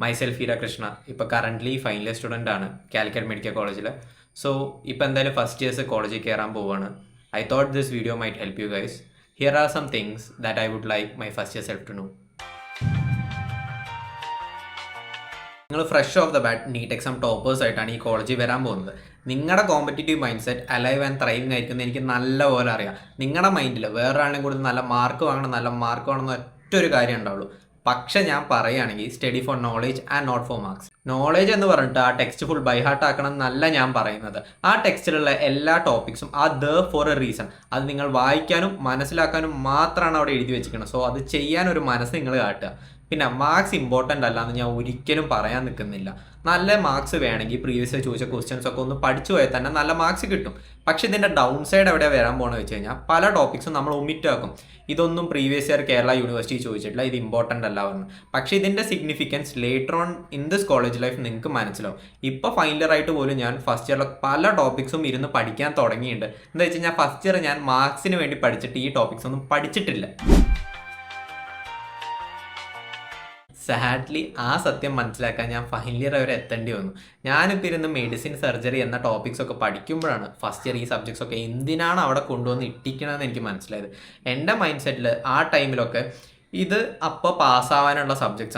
Myself Heera Krishna ഇപ്പോൾ currently final year student ആണ് Calicut medical കോളേജിൽ. സോ ഇപ്പോൾ എന്തായാലും ഫസ്റ്റ് ഇയേഴ്സ് കോളേജിൽ കയറാൻ പോവുകയാണ്. I thought this video might help you guys. Here are some things that I would like my first year self to know. നിങ്ങൾ fresh off the bat NEET exam toppers ആയിട്ടാണ് ഈ കോളേജിൽ വരാൻ പോകുന്നത്. നിങ്ങളുടെ competitive mindset alive and thriving ആയിരിക്കും എനിക്ക് നല്ലപോലെ അറിയാം. നിങ്ങളുടെ മൈൻഡിൽ വേറൊരാളിനെ കൂടുതൽ നല്ല മാർക്ക് വാങ്ങണം ഒറ്റൊരു കാര്യം ഉണ്ടാവുള്ളൂ. പക്ഷെ ഞാൻ പറയുകയാണെങ്കിൽ study for knowledge and not for marks. Knowledge എന്ന് പറഞ്ഞിട്ട് ആ ടെക്സ്റ്റ് ഫുൾ ബൈ ഹാർട്ട് ആക്കണം എന്നല്ല ഞാൻ പറയുന്നത്. ആ ടെക്സ്റ്റിലുള്ള എല്ലാ ടോപ്പിക്സും ആ ഫോർ എ റീസൺ. അത് നിങ്ങൾ വായിക്കാനും മനസ്സിലാക്കാനും മാത്രമാണ് അവിടെ എഴുതി വെച്ചിരിക്കുന്നത്. സോ അത് ചെയ്യാനൊരു മനസ്സ് നിങ്ങൾ കാട്ടുക. പിന്നെ മാർക്സ് ഇമ്പോർട്ടൻ്റ് അല്ല എന്ന് ഞാൻ ഒരിക്കലും പറയാൻ നിൽക്കുന്നില്ല. നല്ല മാർക്സ് വേണമെങ്കിൽ പ്രീവിയസ് ചോദിച്ച ക്വസ്റ്റ്യൻസ് ഒക്കെ ഒന്ന് പഠിച്ചു പോയാൽ തന്നെ നല്ല മാർക്സ് കിട്ടും. പക്ഷെ ഇതിൻ്റെ ഡൗൺ സൈഡ് എവിടെ വരാൻ പോകണമെന്ന് വെച്ച് കഴിഞ്ഞാൽ പല ടോപ്പിക്സും നമ്മൾ ഒമിറ്റ് ആക്കും. ഇതൊന്നും പ്രീവിയസ് ഇയർ കേരള യൂണിവേഴ്സിറ്റി ചോദിച്ചിട്ടില്ല, ഇത് ഇമ്പോർട്ടൻ്റ് അല്ല പറഞ്ഞു. പക്ഷേ ഇതിൻ്റെ significance later on in this college life നിങ്ങൾക്ക് മനസ്സിലാവും. ഇപ്പോൾ ഫൈനൽ ഇയർ ആയിട്ട് പോലും ഞാൻ ഫസ്റ്റ് ഇയറിലെ പല ടോപ്പിക്സും ഇരുന്ന് പഠിക്കാൻ തുടങ്ങിയിട്ടുണ്ട്. എന്താ വെച്ച് കഴിഞ്ഞാൽ ഫസ്റ്റ് ഇയർ ഞാൻ മാർക്സിന് വേണ്ടി പഠിച്ചിട്ട് ഈ ടോപ്പിക്സ് ഒന്നും പഠിച്ചിട്ടില്ല. സാഡ്ലി ആ സത്യം മനസ്സിലാക്കാൻ ഞാൻ ഫൈനൽ ഇയർ വരെ എത്തേണ്ടി വന്നു. ഞാനിപ്പോൾ ഇരുന്ന് മെഡിസിൻ സർജറി എന്ന ടോപ്പിക്സ് ഒക്കെ പഠിക്കുമ്പോഴാണ് ഫസ്റ്റ് ഇയർ ഈ സബ്ജക്ട്സ് ഒക്കെ എന്തിനാണ് അവിടെ കൊണ്ടുവന്ന് ഇട്ടിക്കണമെന്ന് എനിക്ക് മനസ്സിലായത്. എൻ്റെ മൈൻഡ് സെറ്റിൽ ആ ടൈമിലൊക്കെ ഇത് അപ്പോൾ പാസ്സാവാനുള്ള സബ്ജക്ട്സ് ആണ്.